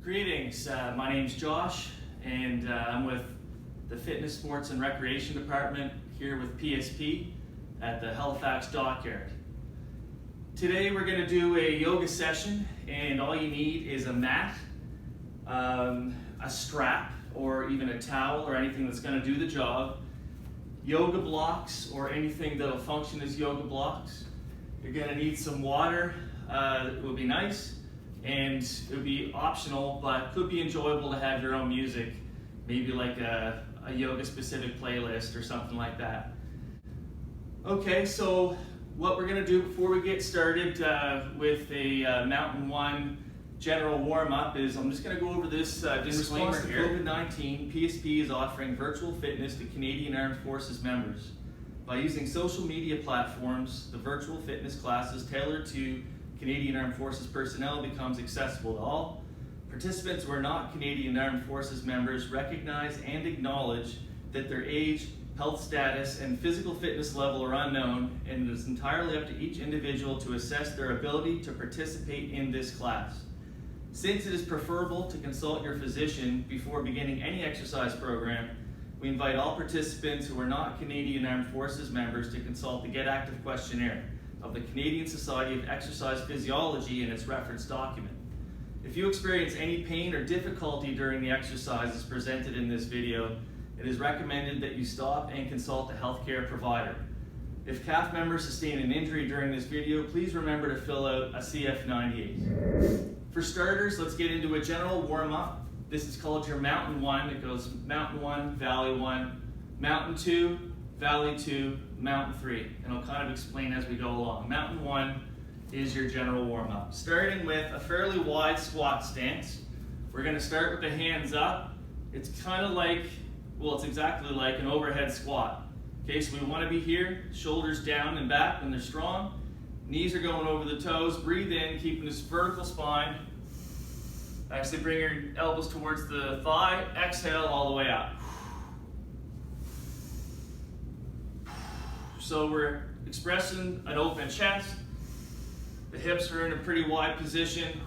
Greetings, my name's Josh and I'm with the Fitness, Sports and Recreation Department here with PSP at the Halifax Dockyard. Today we're going to do a yoga session and all you need is a mat, a strap or even a towel or anything that's going to do the job, yoga blocks or anything that'll function as yoga blocks. You're going to need some water, it would be nice. And it would be optional, but could be enjoyable to have your own music, maybe like a yoga specific playlist or something like that. Okay, so what we're gonna do before we get started with a Mountain One general warm-up is I'm just gonna go over this disclaimer here. In response to COVID-19, PSP is offering virtual fitness to Canadian Armed Forces members. By using social media platforms, the virtual fitness classes tailored to Canadian Armed Forces personnel becomes accessible to all. Participants who are not Canadian Armed Forces members recognize and acknowledge that their age, health status, and physical fitness level are unknown, and it is entirely up to each individual to assess their ability to participate in this class. Since it is preferable to consult your physician before beginning any exercise program, we invite all participants who are not Canadian Armed Forces members to consult the Get Active questionnaire of the Canadian Society of Exercise Physiology and its reference document. If you experience any pain or difficulty during the exercises presented in this video, it is recommended that you stop and consult a healthcare provider. If CAF members sustain an injury during this video, please remember to fill out a CF98. For starters, let's get into a general warm-up. This is called your Mountain One. It goes Mountain One, Valley One, Mountain Two, Valley 2, Mountain 3, and I'll kind of explain as we go along. Mountain 1 is your general warm-up. Starting with a fairly wide squat stance. We're going to start with the hands up. It's kind of like, well, it's exactly like an overhead squat. Okay, so we want to be here, shoulders down and back when they're strong. Knees are going over the toes. Breathe in, keeping this vertical spine. Actually bring your elbows towards the thigh. Exhale all the way up. So we're expressing an open chest. The hips are in a pretty wide position.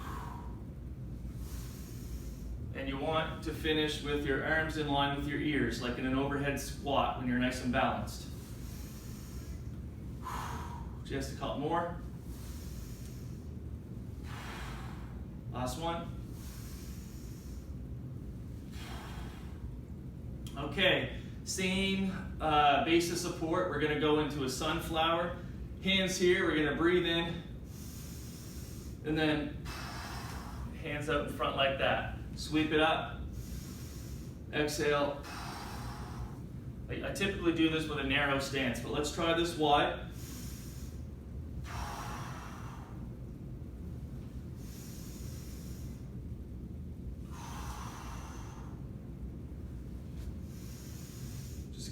And you want to finish with your arms in line with your ears, like in an overhead squat when you're nice and balanced. Just a couple more. Last one. Okay. Same base of support. We're going to go into a sunflower. Hands here, we're going to breathe in. And then hands out in front like that. Sweep it up. Exhale. I typically do this with a narrow stance, but let's try this wide.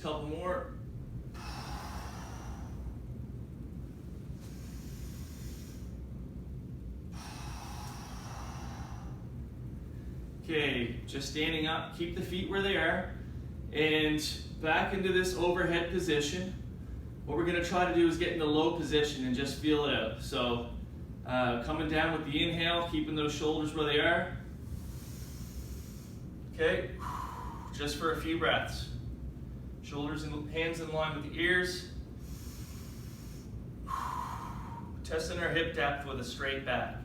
Couple more. Okay, just standing up, keep the feet where they are, and back into this overhead position. What we're going to try to do is get in the low position and just feel it out. So coming down with the inhale, keeping those shoulders where they are. Okay, just for a few breaths. Shoulders and hands in line with the ears. Testing our hip depth with a straight back.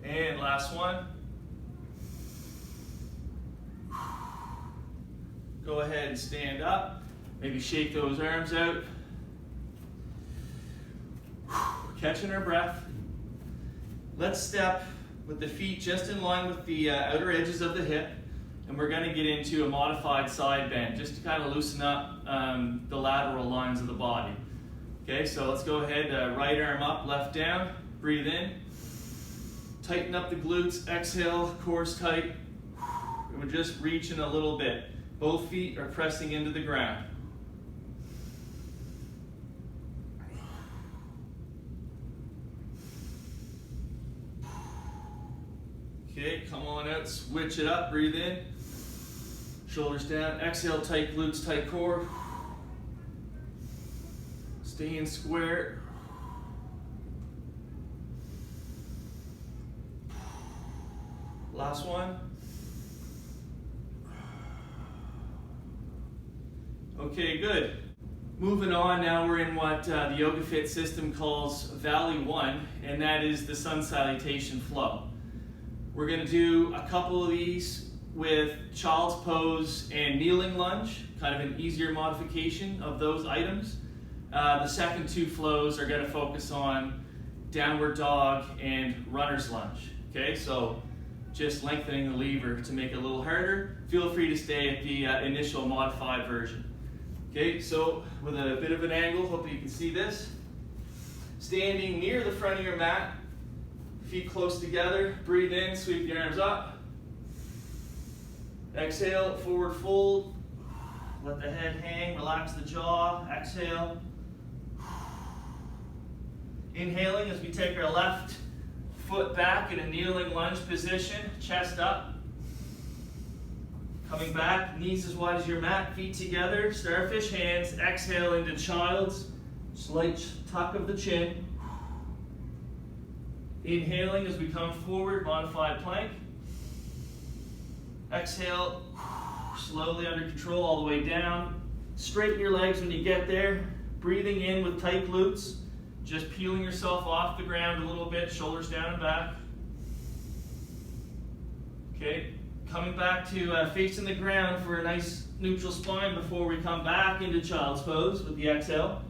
And last one. Go ahead and stand up. Maybe shake those arms out. Catching our breath. Let's step with the feet just in line with the outer edges of the hip. And we're going to get into a modified side bend, just to kind of loosen up the lateral lines of the body. Okay, so let's go ahead, right arm up, left down, breathe in. Tighten up the glutes, exhale, core's tight. And we're just reaching a little bit. Both feet are pressing into the ground. Okay, come on out, switch it up, breathe in. Shoulders down, exhale, tight glutes, tight core. Staying square. Last one. Okay, good. Moving on, now we're in what the Yoga Fit system calls Valley 1, and that is the Sun Salutation flow. We're going to do a couple of these with child's pose and kneeling lunge, kind of an easier modification of those items. The second two flows are going to focus on downward dog and runner's lunge. Okay, so just lengthening the lever to make it a little harder. Feel free to stay at the initial modified version. Okay, so with a bit of an angle, hopefully you can see this. Standing near the front of your mat, feet close together, breathe in, sweep the arms up. Exhale, forward fold. Let the head hang, relax the jaw. Exhale. Inhaling as we take our left foot back in a kneeling lunge position, chest up. Coming back, knees as wide as your mat, feet together, starfish hands. Exhale into child's, slight tuck of the chin. Inhaling as we come forward, modified plank. Exhale, slowly under control all the way down. Straighten your legs when you get there. Breathing in with tight glutes. Just peeling yourself off the ground a little bit, shoulders down and back. Okay, coming back to facing the ground for a nice neutral spine before we come back into child's pose with the exhale.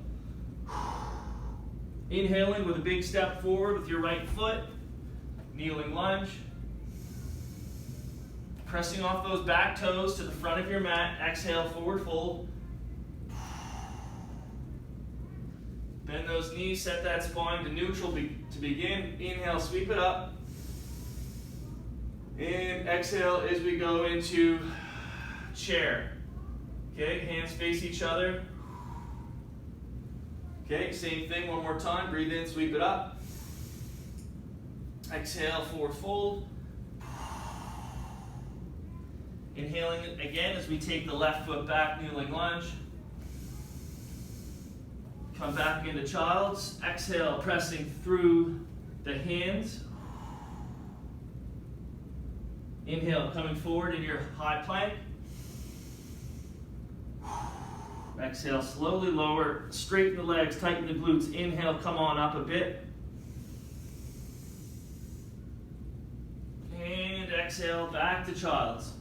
Inhaling with a big step forward with your right foot. Kneeling lunge. Pressing off those back toes to the front of your mat. Exhale, forward fold. Bend those knees, set that spine to neutral to begin. Inhale, sweep it up. And exhale as we go into chair. Okay, hands face each other. Okay, same thing, one more time. Breathe in, sweep it up. Exhale, forward fold. Inhaling again as we take the left foot back, kneeling lunge. Come back into child's. Exhale, pressing through the hands. Inhale, coming forward in your high plank. Exhale, slowly lower, straighten the legs, tighten the glutes. Inhale, come on up a bit. And exhale, back to child's.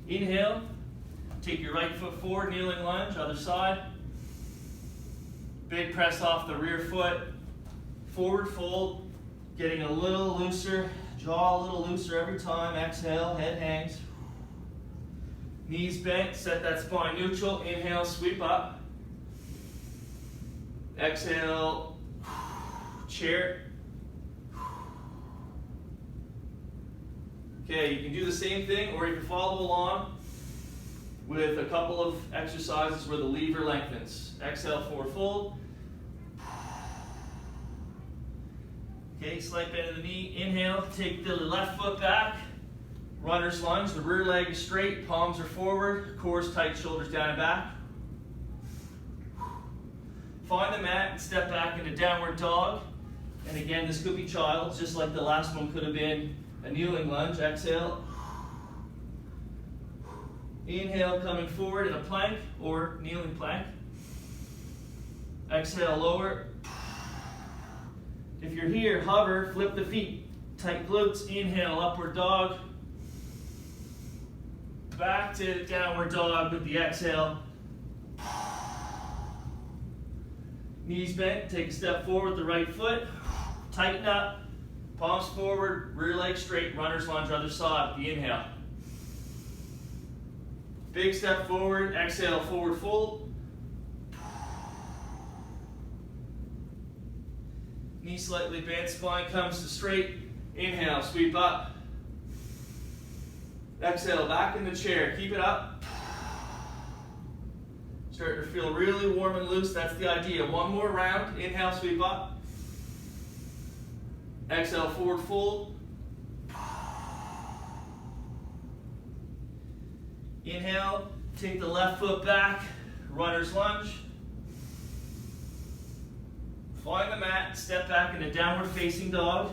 Inhale, take your right foot forward, kneeling lunge, other side. Big press off the rear foot. Forward fold, getting a little looser, jaw a little looser every time. Exhale, head hangs. Knees bent, set that spine neutral. Inhale, sweep up. Exhale, chair. Okay, you can do the same thing, or you can follow along with a couple of exercises where the lever lengthens. Exhale, forward fold. Okay, slight bend of the knee. Inhale, take the left foot back. Runner's lunge, the rear leg is straight, palms are forward, core's tight, shoulders down and back. Find the mat and step back into downward dog. And again, this could be child's, just like the last one could have been a kneeling lunge. Exhale. Inhale, coming forward in a plank or kneeling plank. Exhale, lower. If you're here, hover, flip the feet. Tight glutes. Inhale, upward dog. Back to downward dog with the exhale. Knees bent, take a step forward with the right foot. Tighten up. Palms forward, rear leg straight, runner's lunge, other side. The inhale. Big step forward, exhale, forward fold. Knee slightly bent, spine comes to straight. Inhale, sweep up. Exhale, back in the chair, keep it up. Starting to feel really warm and loose, that's the idea. One more round, inhale, sweep up. Exhale, forward fold. Inhale, take the left foot back, runner's lunge. Find the mat, step back into downward facing dog.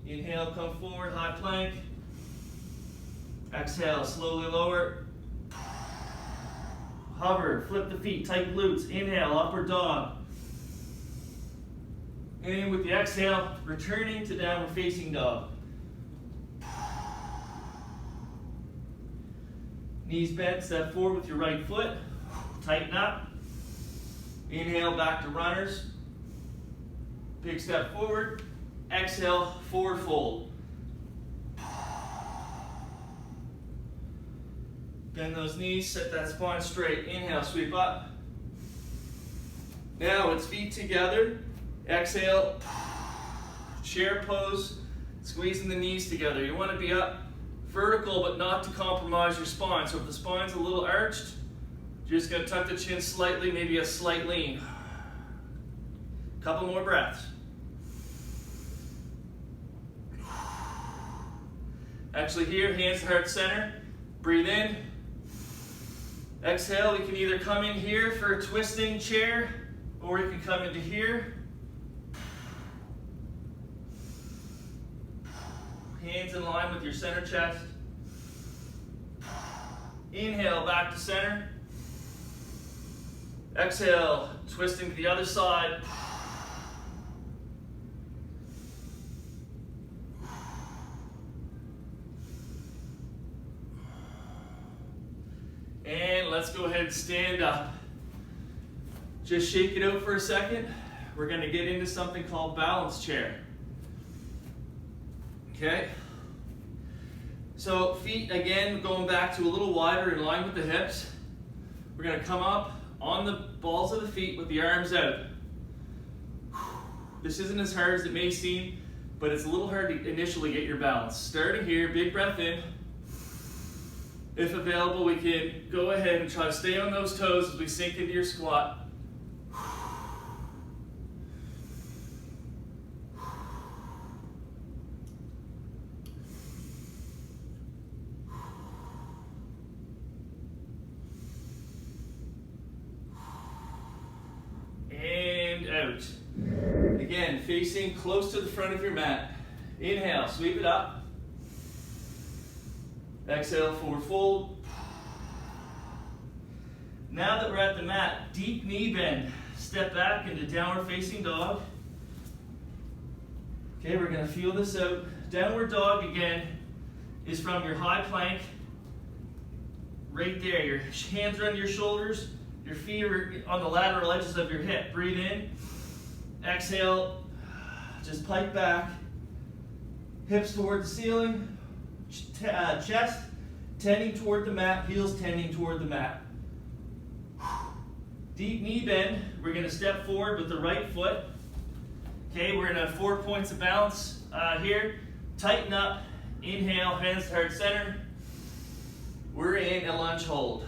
Inhale, come forward, high plank. Exhale, slowly lower. Hover, flip the feet, tight glutes. Inhale, upward dog. And with the exhale, returning to downward facing dog. Knees bent, step forward with your right foot. Tighten up. Inhale, back to runners. Big step forward. Exhale, forward fold. Bend those knees, set that spine straight. Inhale, sweep up. Now it's feet together. Exhale, chair pose, squeezing the knees together. You want to be up vertical, but not to compromise your spine. So if the spine's a little arched, you're just going to tuck the chin slightly, maybe a slight lean. Couple more breaths. Actually here, hands to heart center. Breathe in. Exhale, we can either come in here for a twisting chair, or you can come into here. Hands in line with your center chest. Inhale, back to center. Exhale, twisting to the other side. And let's go ahead and stand up. Just shake it out for a second. We're going to get into something called balance chair. Okay? So feet, again, going back to a little wider in line with the hips. We're going to come up on the balls of the feet with the arms out. This isn't as hard as it may seem, but it's a little hard to initially get your balance. Starting here, big breath in. If available, we can go ahead and try to stay on those toes as we sink into your squat. And out. Again, facing close to the front of your mat. Inhale, sweep it up. Exhale, forward fold. Now that we're at the mat, deep knee bend. Step back into downward facing dog. Okay, we're going to feel this out. Downward dog again is from your high plank. Right there, your hands are under your shoulders. Your feet are on the lateral edges of your hip. Breathe in. Exhale, just pike back. Hips toward the ceiling. Chest tending toward the mat, heels tending toward the mat. Deep knee bend. We're going to step forward with the right foot. Okay, we're going to have 4 points of balance here. Tighten up. Inhale, hands to heart center. We're in a lunge hold.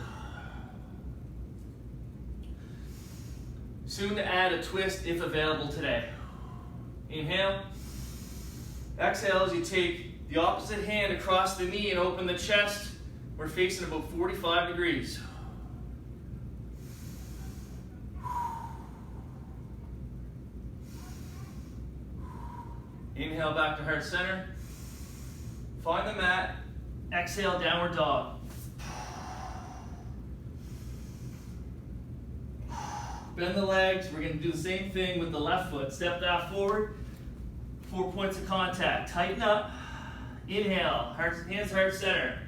Soon to add a twist if available today. Inhale. Exhale as you take the opposite hand across the knee and open the chest. We're facing about 45 degrees. Inhale back to heart center. Find the mat. Exhale, downward dog. Bend the legs. We're going to do the same thing with the left foot. Step that forward. 4 points of contact. Tighten up. Inhale, hands heart center.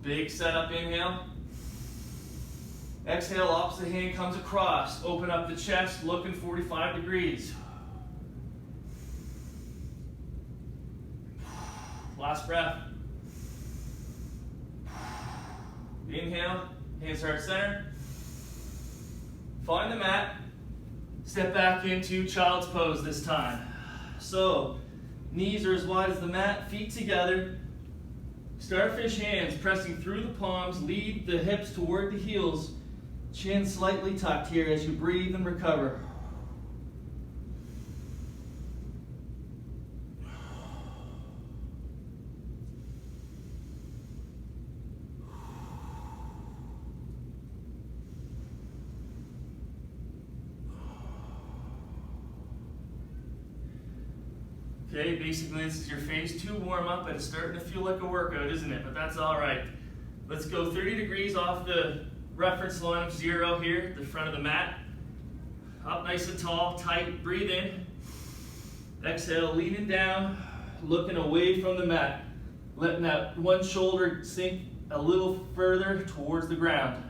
Big setup, inhale. Exhale, opposite hand comes across. Open up the chest, looking 45 degrees. Last breath. Inhale, hands heart center. Find the mat, step back into child's pose this time. So, knees are as wide as the mat, feet together. Starfish hands pressing through the palms, lead the hips toward the heels. Chin slightly tucked here as you breathe and recover. Okay, basically this is your phase 2 warm-up, and it's starting to feel like a workout, isn't it? But that's all right. Let's go 30 degrees off the reference line of 0 here, the front of the mat. Up nice and tall, tight, breathe in. Exhale, leaning down, looking away from the mat. Letting that one shoulder sink a little further towards the ground.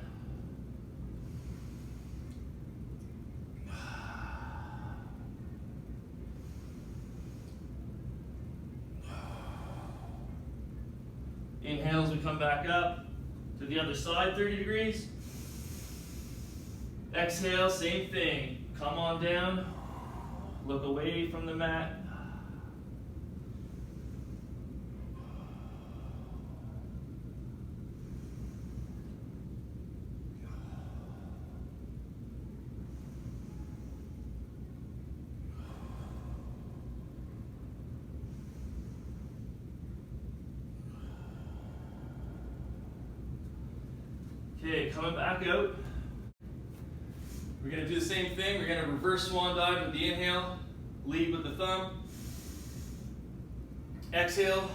Inhale as we come back up to the other side, 30 degrees. Exhale, same thing. Come on down, look away from the mat. Okay, coming back out. We're going to do the same thing. We're going to reverse swan dive with the inhale, lead with the thumb. Exhale,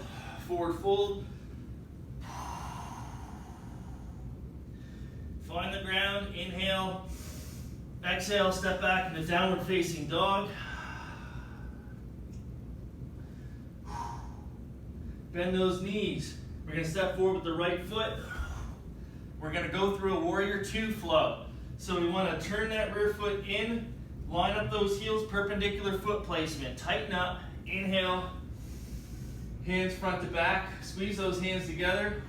forward fold. Find the ground, inhale. Exhale, step back into downward facing dog. Bend those knees. We're going to step forward with the right foot. We're going to go through a warrior 2 flow. So we want to turn that rear foot in, line up those heels, perpendicular foot placement. Tighten up, inhale, hands front to back, squeeze those hands together.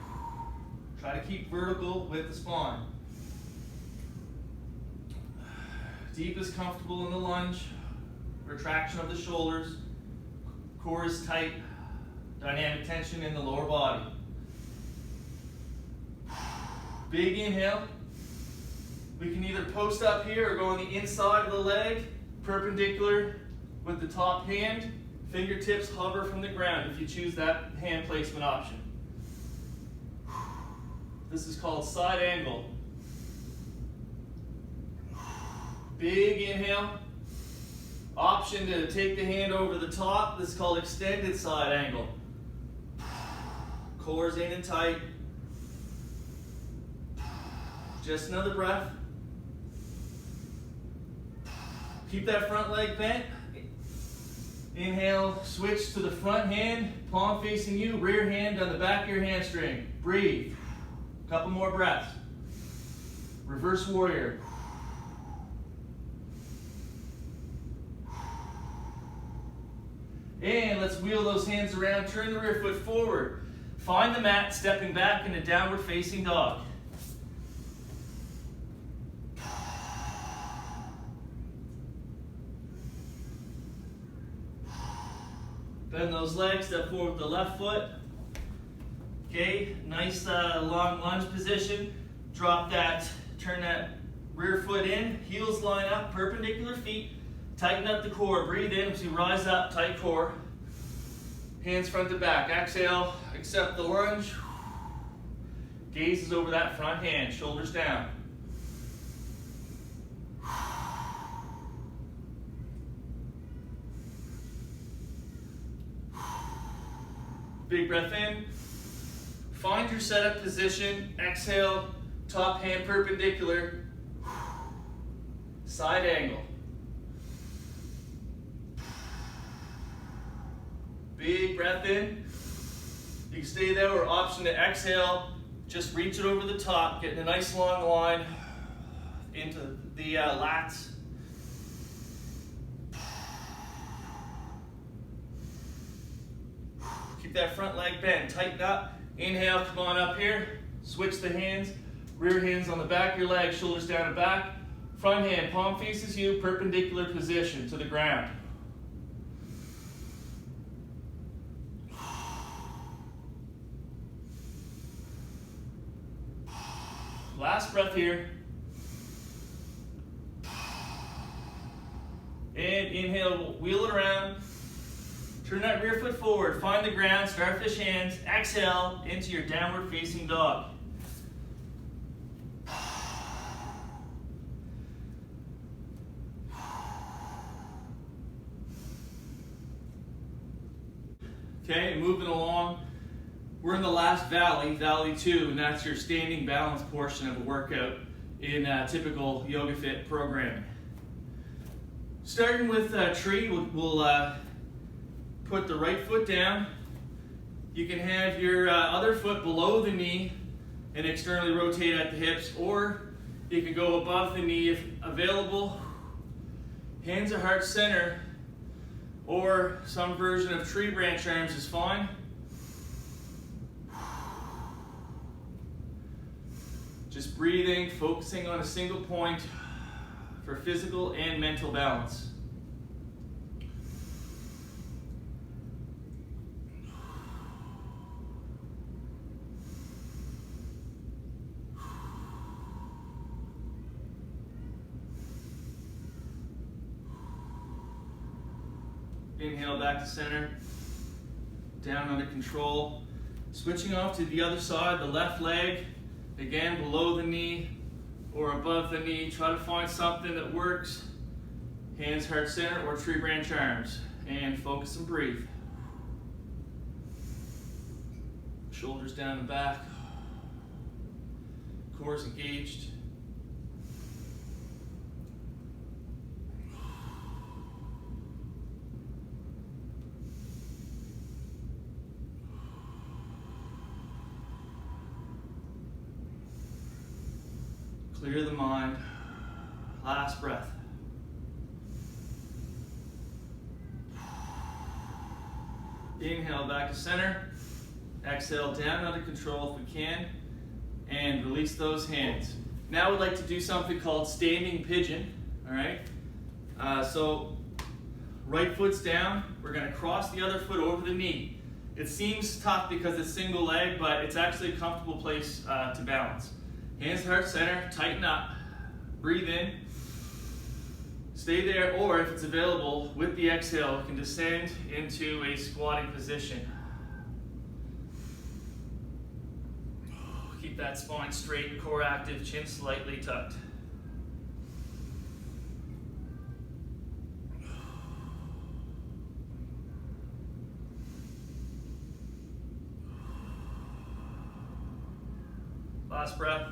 Try to keep vertical with the spine. Deep is comfortable in the lunge, retraction of the shoulders, core is tight, dynamic tension in the lower body. Big inhale. We can either post up here or go on the inside of the leg, perpendicular with the top hand. Fingertips hover from the ground if you choose that hand placement option. This is called side angle. Big inhale. Option to take the hand over the top. This is called extended side angle. Core's in and tight. Just another breath. Keep that front leg bent. Inhale, switch to the front hand, palm facing you, rear hand on the back of your hamstring. Breathe. Couple more breaths. Reverse warrior. And let's wheel those hands around, turn the rear foot forward. Find the mat, stepping back into downward facing dog. Bend those legs, step forward with the left foot. Okay, nice long lunge position. Drop that, turn that rear foot in, heels line up, perpendicular feet. Tighten up the core, breathe in as you rise up, tight core. Hands front to back, exhale, accept the lunge. Gaze is over that front hand, shoulders down. Big breath in. Find your setup position. Exhale, top hand perpendicular. Side angle. Big breath in. You can stay there or option to exhale. Just reach it over the top, getting a nice long line into the lats. Keep that front leg bent, tighten up. Inhale, come on up here. Switch the hands, rear hands on the back of your leg, shoulders down and back. Front hand, palm faces you, perpendicular position to the ground. Last breath here. And inhale, wheel it around. Turn that rear foot forward, find the ground, starfish hands, exhale into your downward facing dog. Okay, moving along. We're in the last valley, Valley 2, and that's your standing balance portion of a workout in typical Yoga Fit programming. Starting with tree, we'll put the right foot down. You can have your other foot below the knee and externally rotate at the hips, or you can go above the knee if available. Hands at heart center, or some version of tree branch arms is fine. Just breathing, focusing on a single point for physical and mental balance. Inhale back to center, down under control. Switching off to the other side, the left leg, again below the knee or above the knee. Try to find something that works. Hands heart center or tree branch arms. And focus and breathe. Shoulders down and back. Core's engaged. Clear the mind. Last breath. Inhale back to center. Exhale down under control if we can. And release those hands. Now we'd like to do something called standing pigeon. All right. So right foot's down. We're going to cross the other foot over the knee. It seems tough because it's single leg, but it's actually a comfortable place to balance. Hands heart center, tighten up, breathe in, stay there, or if it's available, with the exhale, you can descend into a squatting position. Keep that spine straight, core active, chin slightly tucked. Last breath.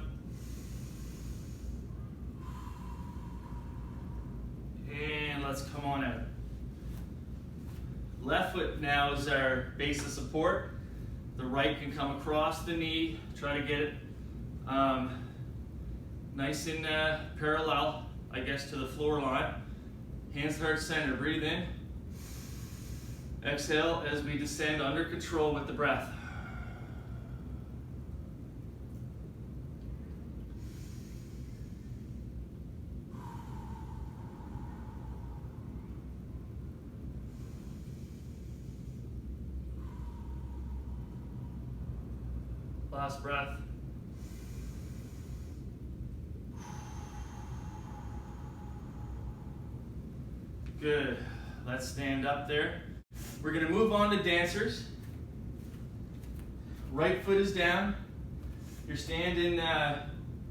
And let's come on out. Left foot now is our base of support. The right can come across the knee. Try to get it nice and parallel, I guess, to the floor line. Hands at heart center. Breathe in. Exhale as we descend under control with the breath. Last breath. Good. Let's stand up there. We're going to move on to dancers. Right foot is down. You're standing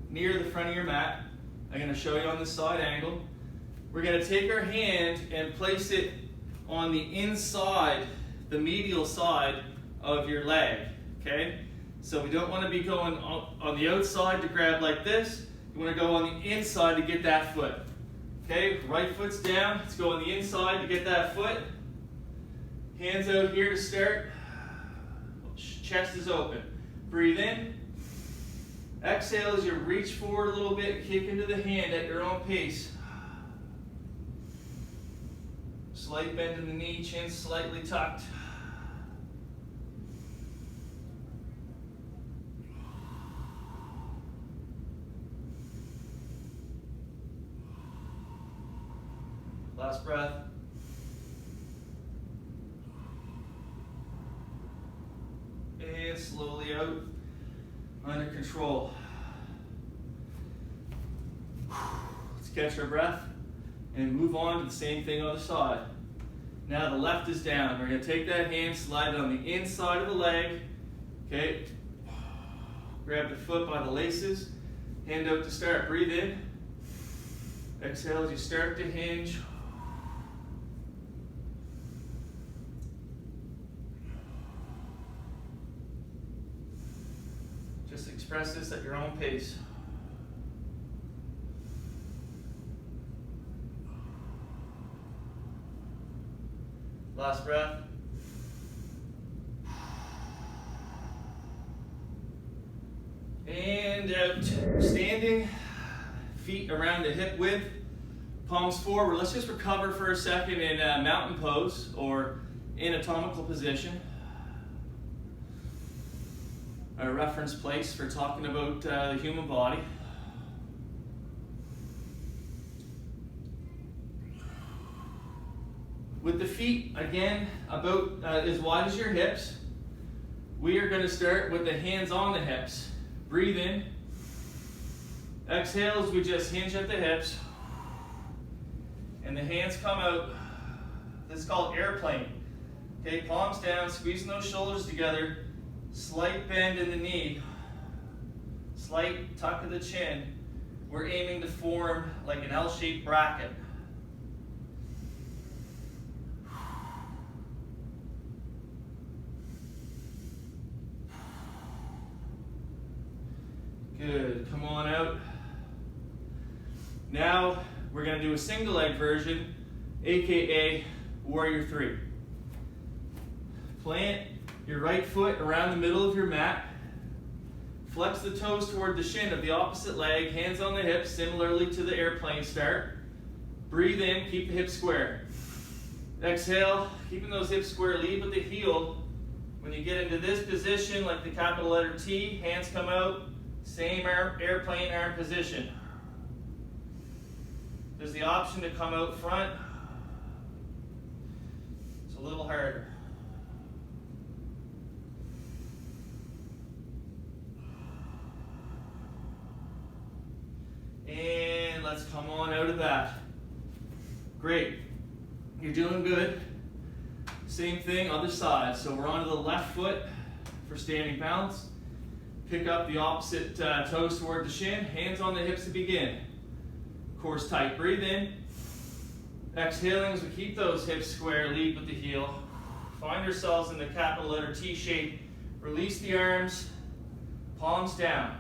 near the front of your mat. I'm going to show you on the side angle. We're going to take our hand and place it on the inside, the medial side of your leg. Okay? So we don't want to be going on the outside to grab like this. You want to go on the inside to get that foot. Okay, right foot's down. Let's go on the inside to get that foot. Hands out here to start. Chest is open. Breathe in. Exhale as you reach forward a little bit, kick into the hand at your own pace. Slight bend in the knee, chin slightly tucked. Last breath. And slowly out, under control. Let's catch our breath and move on to the same thing on the side. Now the left is down. We're going to take that hand, slide it on the inside of the leg. Okay. Grab the foot by the laces. Hand out to start. Breathe in. Exhale as you start to hinge. Express this at your own pace. Last breath. And out. Standing, feet around the hip width, palms forward. Let's just recover for a second in mountain pose or anatomical position. A reference place for talking about the human body. With the feet, again, about as wide as your hips, we are going to start with the hands on the hips. Breathe in. Exhale as we just hinge at the hips. And the hands come out. This is called airplane. Okay, palms down, squeezing those shoulders together. Slight bend in the knee. Slight tuck of the chin. We're aiming to form like an L-shaped bracket. Good, come on out. Now we're going to do a single leg version, aka Warrior 3. Plant your right foot around the middle of your mat. Flex the toes toward the shin of the opposite leg, hands on the hips, similarly to the airplane start. Breathe in, keep the hips square. Exhale, keeping those hips square, lead with the heel. When you get into this position, like the capital letter T, hands come out. Same airplane arm position. There's the option to come out front. It's a little harder. And let's come on out of that. Great. You're doing good. Same thing, other side. So we're onto the left foot for standing balance. Pick up the opposite toes toward the shin, hands on the hips to begin. Core's tight, breathe in. Exhaling as we keep those hips square, lead with the heel. Find yourselves in the capital letter T shape. Release the arms, palms down.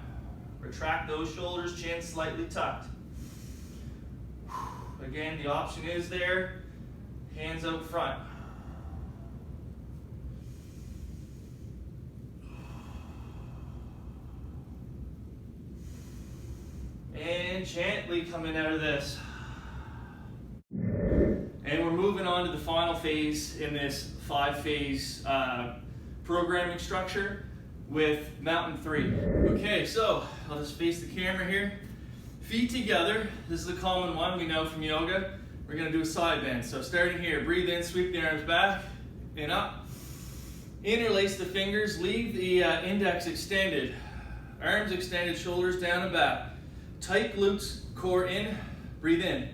Retract those shoulders, chin slightly tucked. Again, the option is there, hands out front. And gently coming out of this. And we're moving on to the final phase in this 5-phase programming structure with Mountain 3. Okay, so I'll just face the camera here. Feet together. This is a common one we know from yoga. We're going to do a side bend. So starting here, breathe in, sweep the arms back and up. Interlace the fingers, leave the index extended. Arms extended, shoulders down and back. Tight glutes, core in, breathe in.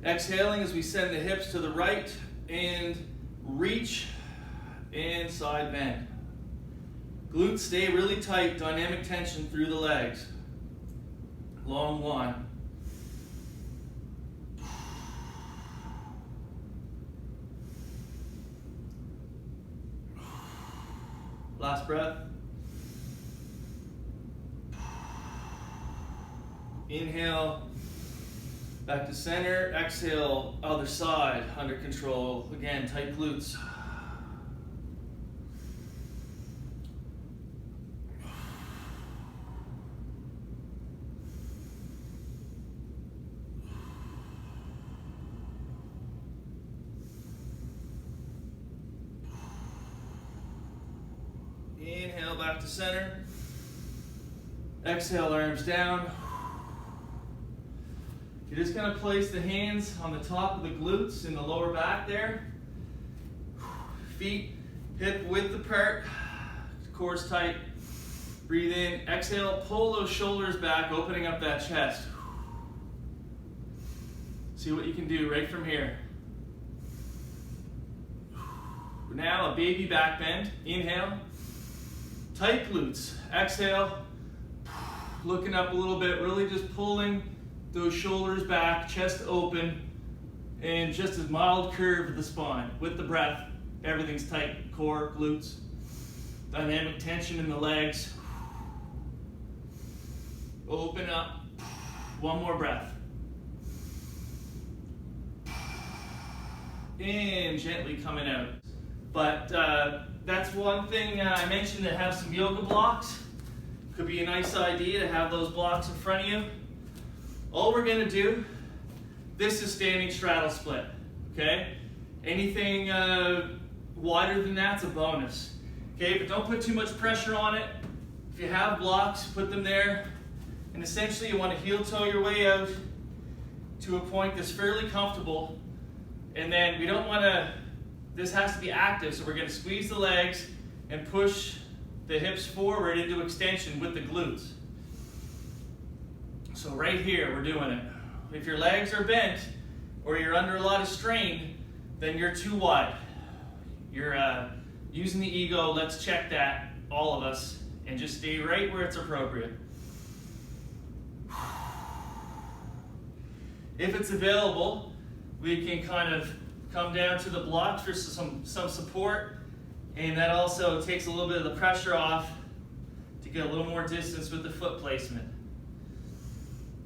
Exhaling as we send the hips to the right and reach and side bend. Glutes stay really tight, dynamic tension through the legs. Long one. Last breath. Inhale, back to center. Exhale, other side, under control. Again, tight glutes. Inhale, back to center. Exhale, arms down. You're just going to place the hands on the top of the glutes in the lower back there. Feet hip width apart. Core's tight. Breathe in. Exhale, pull those shoulders back, opening up that chest. See what you can do right from here. Now a baby back bend. Inhale. Tight glutes. Exhale. Looking up a little bit, really just pulling those shoulders back, chest open, and just a mild curve of the spine. With the breath, everything's tight. Core, glutes, dynamic tension in the legs. Open up. One more breath. And gently coming out. But that's one thing I mentioned, to have some yoga blocks. Could be a nice idea to have those blocks in front of you. All we're gonna do, this is standing straddle split, okay? Anything wider than that's a bonus, okay? But don't put too much pressure on it. If you have blocks, put them there. And essentially you want to heel toe your way out to a point that's fairly comfortable. And then we don't want to, this has to be active, so we're going to squeeze the legs and push the hips forward into extension with the glutes. So right here, we're doing it. If your legs are bent or you're under a lot of strain, then you're too wide. You're using the ego. Let's check that, all of us, and just stay right where it's appropriate. If it's available, we can kind of come down to the blocks for some support, and that also takes a little bit of the pressure off to get a little more distance with the foot placement.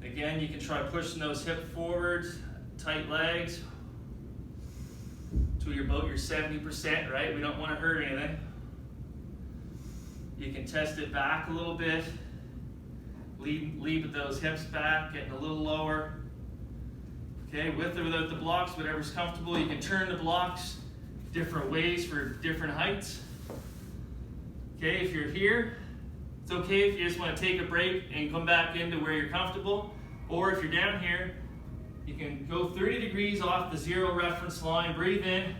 Again, you can try pushing those hips forward, tight legs, till you're about your 70%, right? We don't want to hurt anything. You can test it back a little bit. Lead those hips back, getting a little lower. Okay, with or without the blocks, whatever's comfortable. You can turn the blocks different ways for different heights. Okay, if you're here, it's okay if you just want to take a break and come back into where you're comfortable. Or if you're down here, you can go 30 degrees off the zero reference line. Breathe in.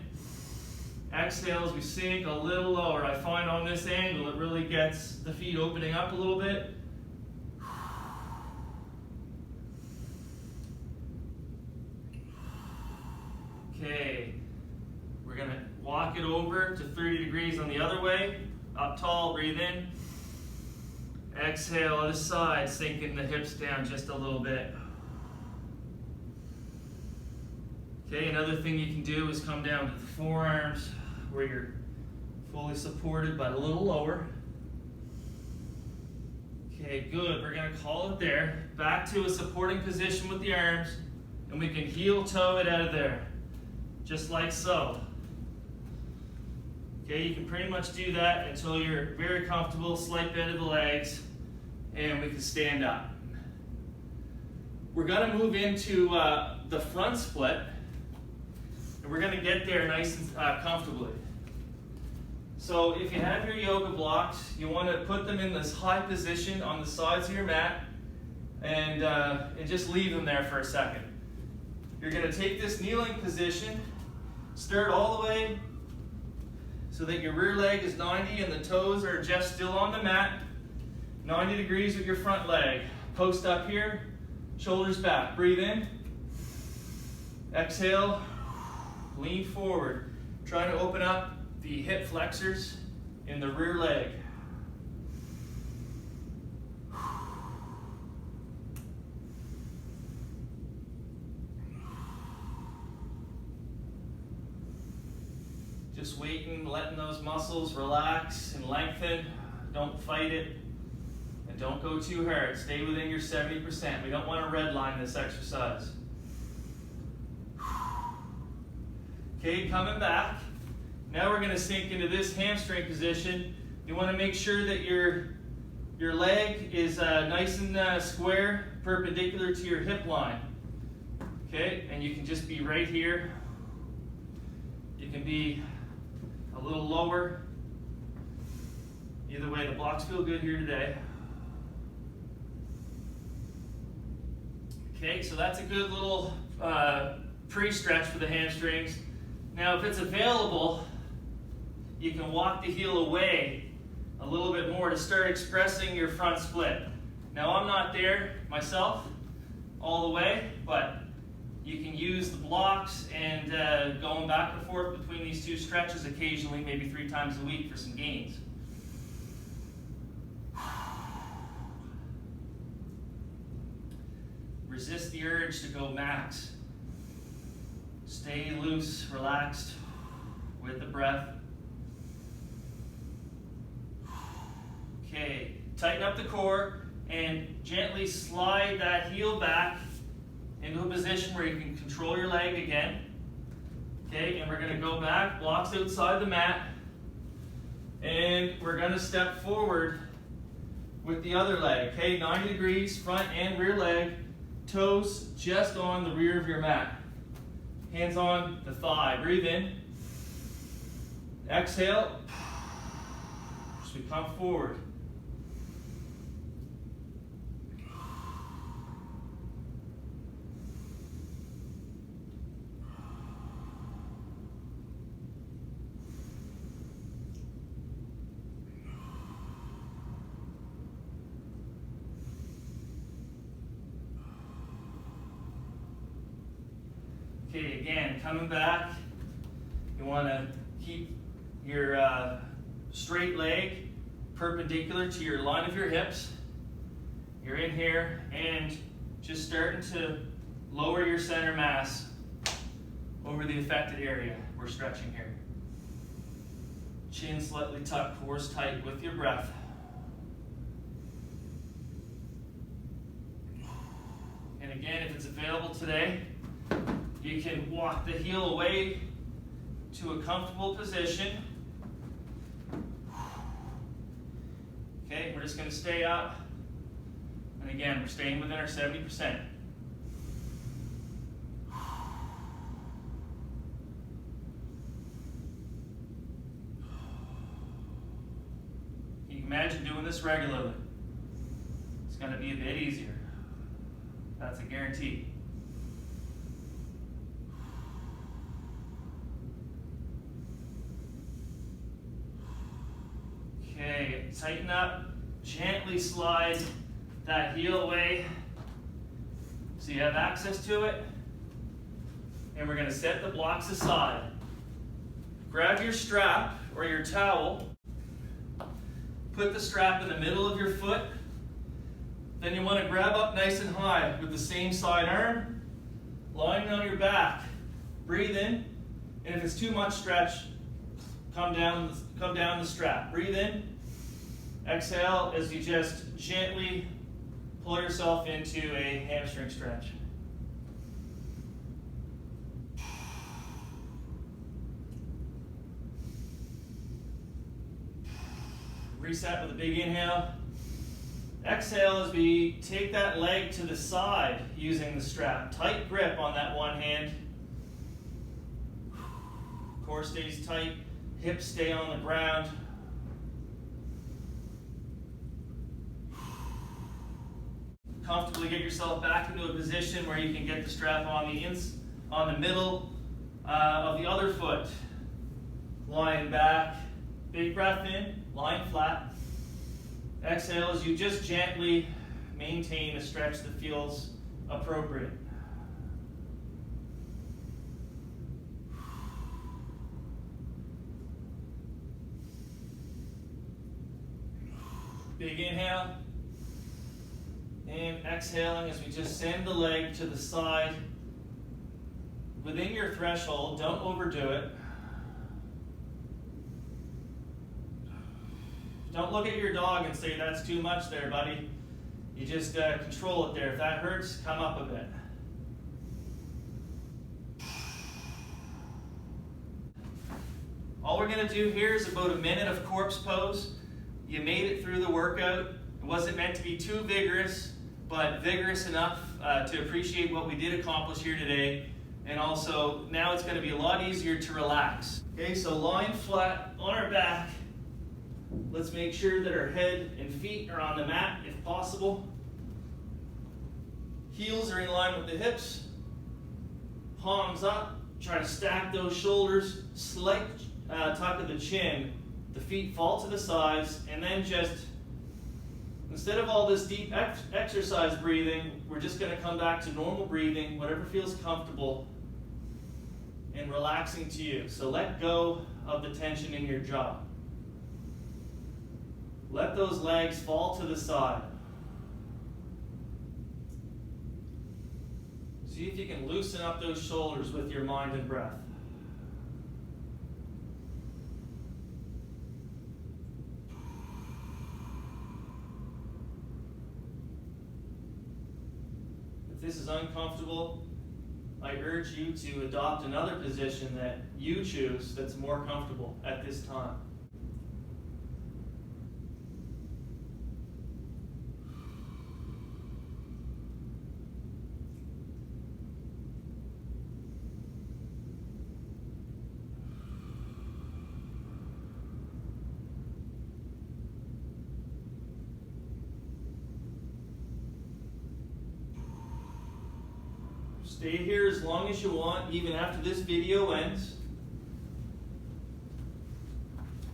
Exhale as we sink a little lower. I find on this angle it really gets the feet opening up a little bit. Okay, we're going to walk it over to 30 degrees on the other way. Up tall, breathe in. Exhale other side, sinking the hips down just a little bit. Okay, another thing you can do is come down to the forearms where you're fully supported but a little lower. Okay, good. We're going to call it there. Back to a supporting position with the arms, and we can heel toe it out of there. Just like so. Okay, you can pretty much do that until you're very comfortable, slight bend of the legs, and we can stand up. We're going to move into the front split, and we're going to get there nice and comfortably. So if you have your yoga blocks, you want to put them in this high position on the sides of your mat, and just leave them there for a second. You're going to take this kneeling position, start all the way so that your rear leg is 90 and the toes are just still on the mat. 90 degrees with your front leg. Post up here, shoulders back. Breathe in. Exhale, lean forward. Trying to open up the hip flexors in the rear leg. Just waiting, letting those muscles relax and lengthen. Don't fight it. And don't go too hard. Stay within your 70%. We don't want to redline this exercise. Okay, coming back. Now we're going to sink into this hamstring position. You want to make sure that your leg is nice and square, perpendicular to your hip line. Okay, and you can just be right here. You can be a little lower. Either way, the blocks feel good here today. Okay, so that's a good little pre-stretch for the hamstrings. Now, if it's available, you can walk the heel away a little bit more to start expressing your front split. Now, I'm not there myself all the way, but you can use the blocks and going back and forth between these two stretches occasionally, maybe 3 times a week for some gains. Resist the urge to go max. Stay loose, relaxed with the breath. Okay, tighten up the core and gently slide that heel back into a position where you can control your leg again. Okay, and we're going to go back, blocks outside the mat, and we're going to step forward with the other leg. Okay, 90 degrees, front and rear leg, toes just on the rear of your mat. Hands on the thigh. Breathe in. Exhale. As we come forward. Okay, again, coming back, you want to keep your straight leg perpendicular to your line of your hips. You're in here and just starting to lower your center mass over the affected area. We're stretching here. Chin slightly tucked, cores tight with your breath. And again, if it's available today, you can walk the heel away to a comfortable position. Okay, we're just going to stay up. And again, we're staying within our 70%. You can imagine doing this regularly. It's going to be a bit easier. That's a guarantee. Okay, tighten up, gently slide that heel away so you have access to it. And we're going to set the blocks aside. Grab your strap or your towel, put the strap in the middle of your foot. Then you want to grab up nice and high with the same side arm, lying on your back. Breathe in, and if it's too much stretch, come down the strap. Breathe in. Exhale as you just gently pull yourself into a hamstring stretch. Reset with a big inhale. Exhale as we take that leg to the side using the strap. Tight grip on that one hand. Core stays tight. Hips stay on the ground. Comfortably get yourself back into a position where you can get the strap on the middle of the other foot. Lying back. Big breath in, lying flat. Exhale as you just gently maintain a stretch that feels appropriate. Big inhale. And exhaling as we just send the leg to the side. Within your threshold, don't overdo it. Don't look at your dog and say, that's too much there, buddy. You just control it there. If that hurts, come up a bit. All we're going to do here is about a minute of corpse pose. You made it through the workout. It wasn't meant to be too vigorous, but vigorous enough to appreciate what we did accomplish here today. And also, now it's going to be a lot easier to relax. Okay, so lying flat on our back. Let's make sure that our head and feet are on the mat if possible. Heels are in line with the hips. Palms up. Try to stack those shoulders. Slight tuck of the chin. The feet fall to the sides. And then just, instead of all this deep exercise breathing, we're just going to come back to normal breathing, whatever feels comfortable and relaxing to you. So let go of the tension in your jaw. Let those legs fall to the side. See if you can loosen up those shoulders with your mind and breath. If this is uncomfortable, I urge you to adopt another position that you choose that's more comfortable at this time. Stay here as long as you want, even after this video ends.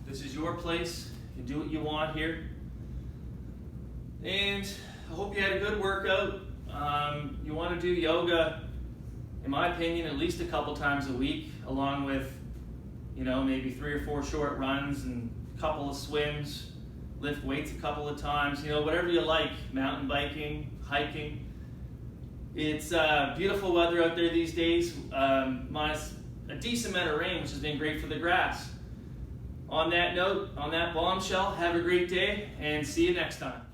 This is your place. You can do what you want here. And I hope you had a good workout. You want to do yoga, in my opinion, at least a couple times a week, along with, maybe 3 or 4 short runs and a couple of swims, lift weights a couple of times, whatever you like, mountain biking, hiking. It's beautiful weather out there these days, minus a decent amount of rain, which has been great for the grass. On that note, on that bombshell, have a great day and see you next time.